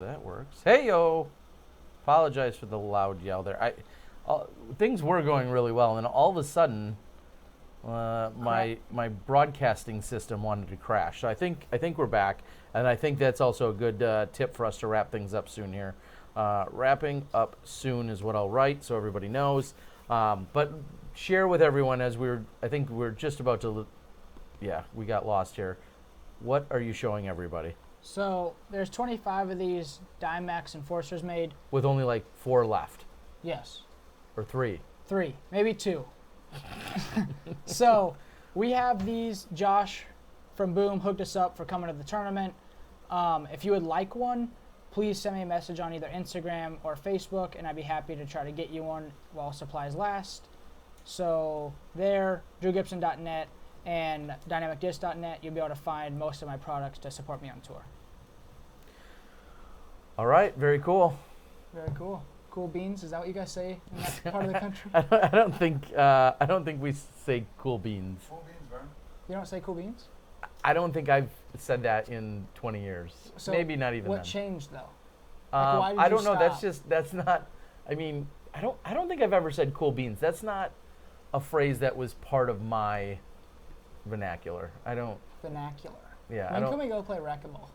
That works. Hey yo! Apologize for the loud yell there. Things were going really well, and all of a sudden, my broadcasting system wanted to crash. So I think we're back, and I think that's also a good tip for us to wrap things up soon here. Wrapping up soon is what I'll write, so everybody knows. But share with everyone as I think we're just about to. Yeah, we got lost here. What are you showing everybody? So there's 25 of these Dimax Enforcers made. With only like 4 left. Yes. Or 3. 3, maybe 2. So we have these. Josh from Booom hooked us up for coming to the tournament. If you would like one, please send me a message on either Instagram or Facebook, and I'd be happy to try to get you one while supplies last. So there, drewgibson.net and dynamicdisc.net, you'll be able to find most of my products to support me on tour. All right, very cool. Very cool. Cool beans, is that what you guys say in that part of the country? I don't think we say cool beans. Cool beans, Vern. You don't say cool beans? I don't think I've said that in 20 years. So maybe not even what then. changed though? Why did I you don't know. stop? That's not. I mean, I don't think I've ever said cool beans. That's not a phrase that was part of my vernacular. I don't. Vernacular. Yeah. When can we go play racquetball?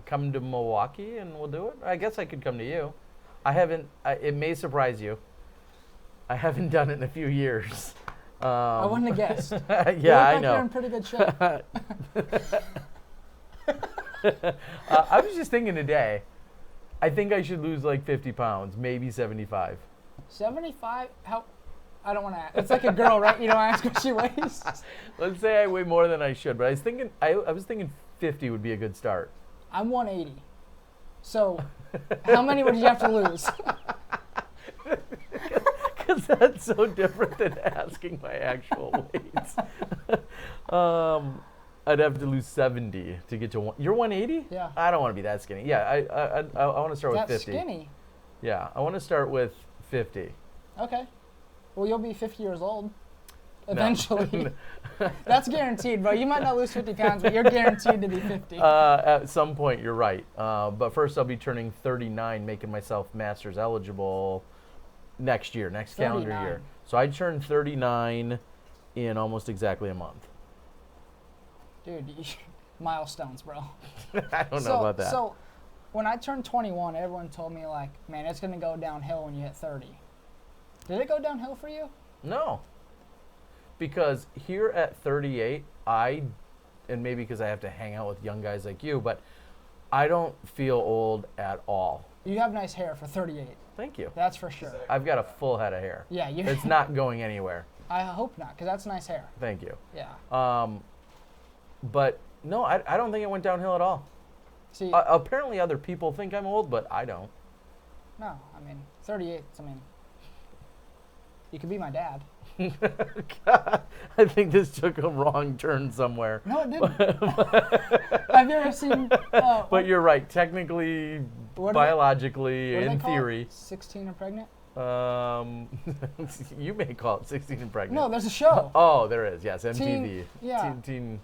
Come to Milwaukee and we'll do it. I guess I could come to you. I haven't. It may surprise you. I haven't done it in a few years. I wouldn't have guessed. Yeah, I like know. You're in pretty good shape. I was just thinking today. I think I should lose like 50 pounds, maybe 75. 75? How? I don't want to ask. It's like a girl, right? You don't ask what she weighs. Let's say I weigh more than I should, but I was thinking 50 would be a good start. I'm 180. So, how many would you have to lose? Because that's so different than asking my actual weight. I'd have to lose 70 to get to one. You're 180? Yeah. I don't want to be that skinny. Yeah, I want to start with 50. That's skinny. Yeah, I want to start with 50. Okay. Well, you'll be 50 years old. No. Eventually. That's guaranteed, bro. You might not lose 50 pounds, but you're guaranteed to be 50. At some point, you're right. But first, I'll be turning 39, making myself Masters eligible next calendar 39. year. So I turn 39 in almost exactly a month. Dude, milestones, bro. I don't know about that. So, when I turned 21, everyone told me, like, man, it's going to go downhill when you hit 30. Did it go downhill for you? No. Because here at 38, and maybe because I have to hang out with young guys like you, but I don't feel old at all. You have nice hair for 38. Thank you. That's for sure. I've got a full head of hair. Yeah, you. It's not going anywhere. I hope not, because that's nice hair. Thank you. Yeah. But no, I don't think it went downhill at all. See, Apparently other people think I'm old, but I don't. no, I mean, 38, I mean, you could be my dad. God, I think this took a wrong turn somewhere. No, it didn't. Have you ever seen... But you're right. Technically, biologically, what do in they call it? theory. 16 and pregnant? You may call it 16 and pregnant. No, there's a show. Oh, there is. Yes, MTV. Yeah. Teen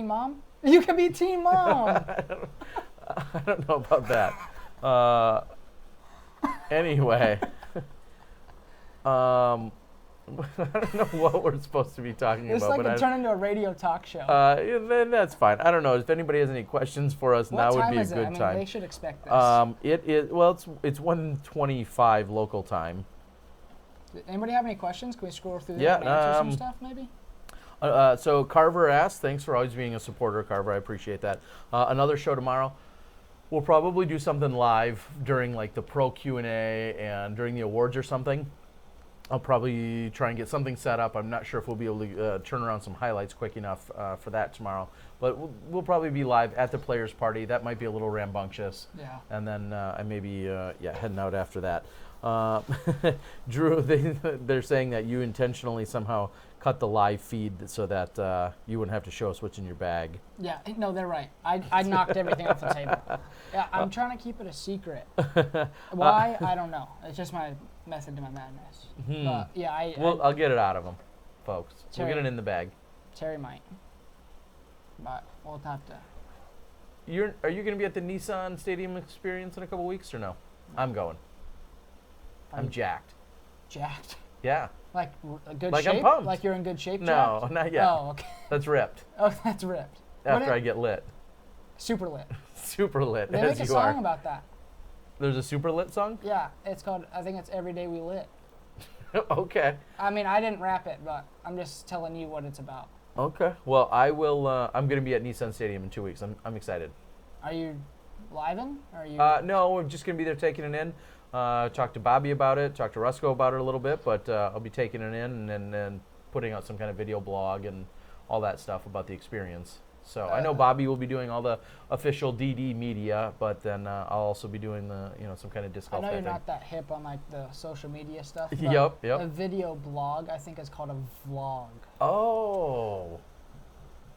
Mom? You can be Teen Mom. I don't know about that. Anyway. I don't know what we're supposed to be talking It's about. like but it turned into a radio talk show. Then that's fine. I don't know. If anybody has any questions for us, now would be a good I mean, time. they should expect this. It is. Well, it's 1:25 local time. Anybody have any questions? Can we scroll through Yeah, and answer some stuff, maybe? So Carver asked, thanks for always being a supporter, Carver. I appreciate that. Another show tomorrow. We'll probably do something live during like the pro Q&A and during the awards or something. I'll probably try and get something set up. I'm not sure if we'll be able to turn around some highlights quick enough for that tomorrow. But we'll probably be live at the players' party. That might be a little rambunctious. Yeah. And then I may be heading out after that. Drew, they're saying that you intentionally somehow cut the live feed so that you wouldn't have to show us what's in your bag. Yeah, no, they're right. I knocked everything off the table. Yeah, I'm trying to keep it a secret. Why? I don't know. It's just my method to my madness. But yeah, I'll get it out of them, folks. Terry, we'll get it in the bag. Terry might. But we'll have to Are you going to be at the Nissan Stadium Experience in a couple weeks or no? I'm going. I'm jacked. Jacked. Yeah. Like a good Like, shape? I'm pumped. Like you're in good shape, No, jacked? not yet. Oh, okay. That's ripped. Oh, that's ripped. After I get lit. Super lit. Super lit, They as make a you are. song about that. There's a super lit song? Yeah, it's called, I think it's Every Day We Lit. Okay. I mean, I didn't rap it, but I'm just telling you what it's about. Okay. Well, I will. I'm going to be at Nissan Stadium in 2 weeks. I'm excited. Are you live-in? Or are you? No, we're just going to be there taking it in. Talk to Bobby about it. Talk to Rusco about it a little bit. But I'll be taking it in and then putting out some kind of video blog and all that stuff about the experience. So I know Bobby will be doing all the official DD media, but then I'll also be doing the some kind of disc I golf know you're thing. not that hip on like the social media stuff. But Yep. A video blog, I think, is called a vlog. Oh,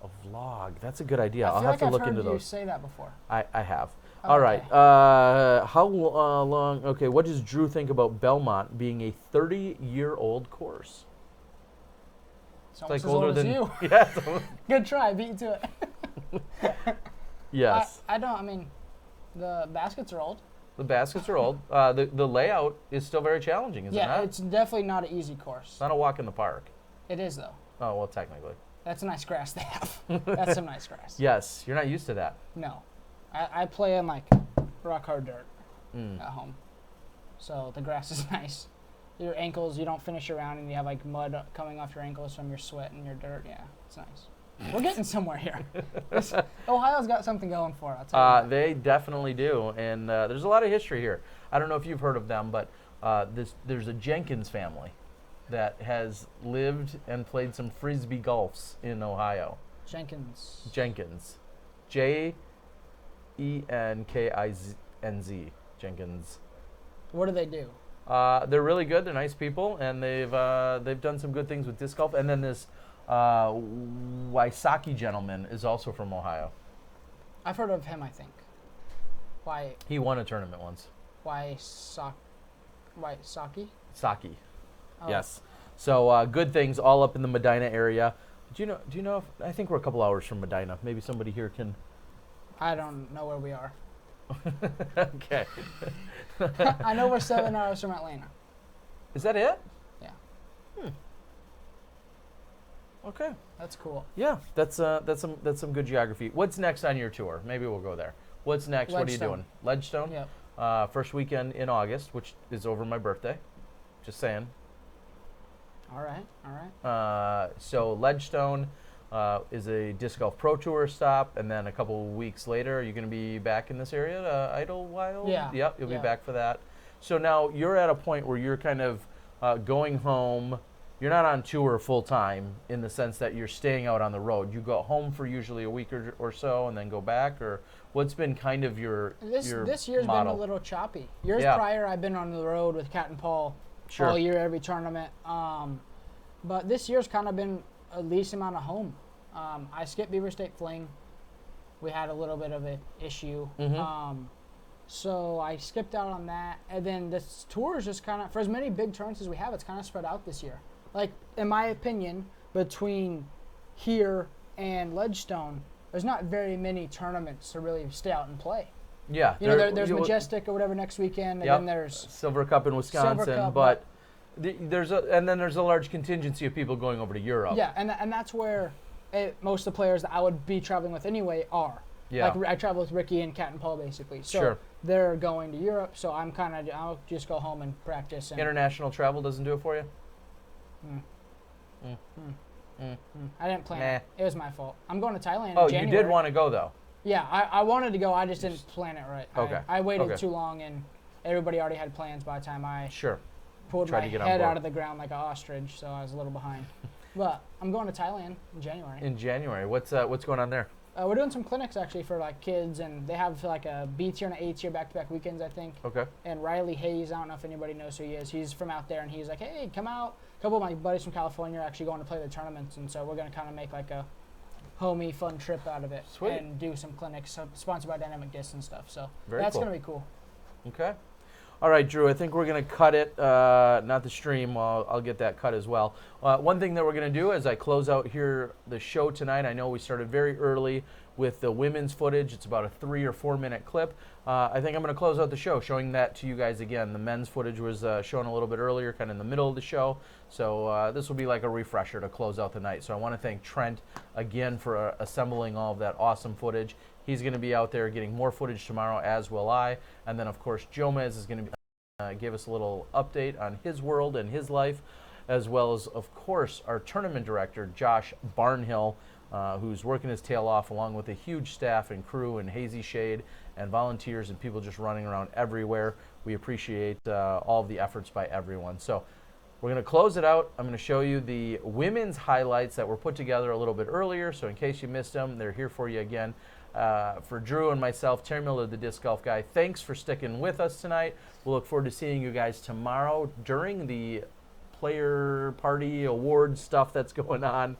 a vlog. That's a good idea. I'll I feel have like to I've look heard into you those. say that before. I have. Oh, All right. okay. How long? Okay. What does Drew think about Belmont being a 30-year-old course? It's It's almost like as older old as than you. Yeah. it's almost- Good try, beat you to it. yes. I don't. I mean, the baskets are old. The baskets are old. The layout is still very challenging, is it Yeah, not? it's definitely not an easy course. It's not a walk in the park. It is though. Oh well, technically. That's a nice grass they have. That's some nice grass. Yes. You're not used to that. No, I play in like rock hard dirt Mm. at home, so the grass is nice. Your ankles, you don't finish your round and you have like mud coming off your ankles from your sweat and your dirt. Yeah, it's nice. We're getting somewhere here. Ohio's got something going for it. I'll tell you that. They definitely do, and there's a lot of history here. I don't know if you've heard of them, but there's a Jenkins family that has lived and played some frisbee golfs in Ohio. Jenkins. Jenkins, Jenkins, Jenkins. What do they do? They're really good. They're nice people, and they've done some good things with disc golf. And then this Wysocki gentleman is also from Ohio. I've heard of him. I think. Why? He won a tournament once. Wysocki? Saki. Oh. Yes. So good things all up in the Medina area. Do you know if I think we're a couple hours from Medina. Maybe somebody here can. I don't know where we are. Okay. I know we're 7 hours from Atlanta. Is that it? Yeah. Okay. That's cool. Yeah, that's some good geography. What's next on your tour? Maybe we'll go there. What's next? What are you Ledgestone. doing? Ledgestone? Yep. First weekend in August, which is over my birthday. Just saying. All right. All right. So Ledgestone is a disc golf pro tour stop, and then a couple weeks later, are you going to be back in this area, Idlewild? Yeah. Yep, you'll Yeah. be back for that. So now you're at a point where you're kind of going home. You're not on tour full time in the sense that you're staying out on the road. You go home for usually a week or so, and then go back. Or what's been kind of your This year's model? been a little choppy. Years Yeah. prior, I've been on the road with Cat and Paul Sure. all year, every tournament. But this year's kind of been a least amount of home. I skipped Beaver State Fling. We had a little bit of an issue. Mhm. So I skipped out on that. And then this tour is just kind of, for as many big tournaments as we have, it's kind of spread out this year. Like, in my opinion, between here and Ledgestone, there's not very many tournaments to really stay out and play. Yeah. You know, there's Majestic or whatever next weekend, and Yep. then there's Silver Cup in Wisconsin, Cup, but there's a large contingency of people going over to Europe. yeah, and that's where most of the players that I would be traveling with anyway are. Yeah. Like I travel with Ricky and Cat and Paul basically. So Sure. they're going to Europe, so I'll just go home and practice. And International travel doesn't do it for you? I didn't plan it. It was my fault. I'm going to Thailand Oh, in January. you did want to go though. Yeah, I wanted to go. I just didn't plan it right. Okay. I waited Okay. too long, and everybody already had plans by the time I Sure. pulled Tried my to get on head board. out of the ground like an ostrich, so I was a little behind. But I'm going to Thailand in January. In January. What's going on there? We're doing some clinics actually for like kids, and they have like a B tier and an A tier back-to-back weekends, I think. Okay. And Riley Hayes, I don't know if anybody knows who he is. He's from out there, and he's like, hey, come out. A couple of my buddies from California are actually going to play the tournaments, and so we're going to kind of make like a homey, fun trip out of it. Sweet. And do some clinics sponsored by Dynamic Disc and stuff. So Very that's cool. going to be cool. Okay. All right, Drew, I think we're going to cut it, not the stream. I'll get that cut as well. One thing that we're going to do as I close out here the show tonight, I know we started very early with the women's footage. It's about a 3 or 4 minute clip. I think I'm going to close out the show showing that to you guys again. The men's footage was shown a little bit earlier, kind of in the middle of the show. So this will be like a refresher to close out the night. So I want to thank Trent again for assembling all of that awesome footage. He's going to be out there getting more footage tomorrow, as will I. And then, of course, Jomez is going to give us a little update on his world and his life, as well as, of course, our tournament director, Josh Barnhill, who's working his tail off along with a huge staff and crew and Hazy Shade and volunteers and people just running around everywhere. We appreciate all of the efforts by everyone. So we're going to close it out. I'm going to show you the women's highlights that were put together a little bit earlier. So in case you missed them, they're here for you again. For Drew and myself, Terry Miller, the Disc Golf Guy, thanks for sticking with us tonight. We'll look forward to seeing you guys tomorrow during the player party award stuff that's going on.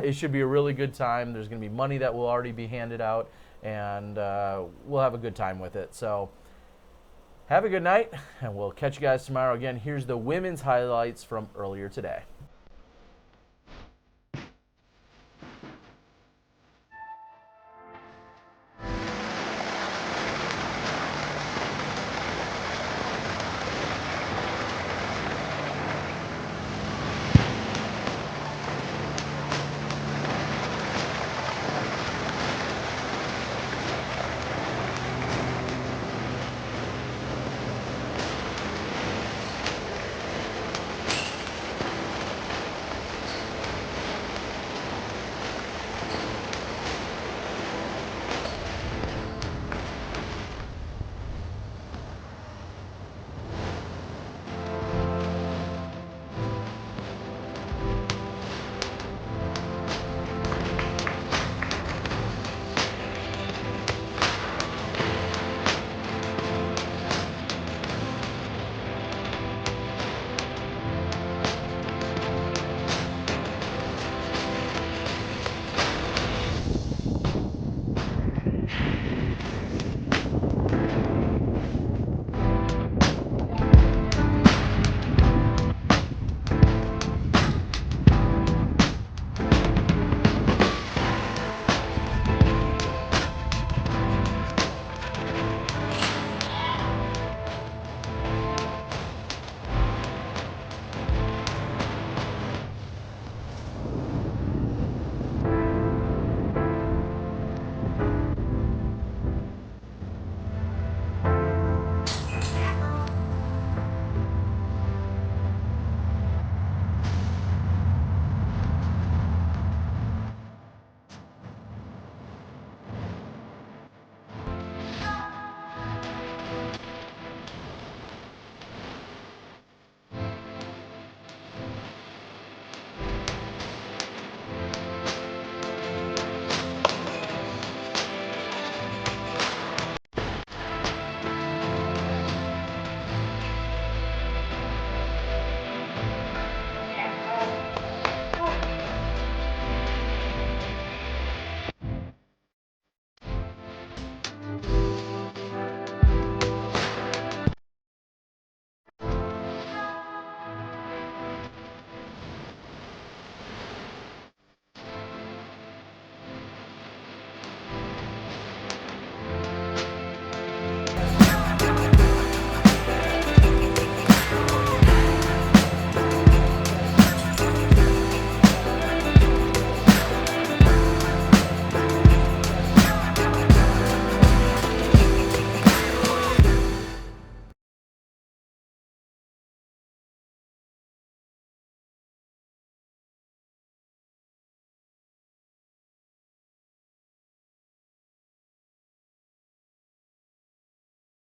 It should be a really good time. There's going to be money that will already be handed out, and we'll have a good time with it. So have a good night, and we'll catch you guys tomorrow. Again, here's the women's highlights from earlier today.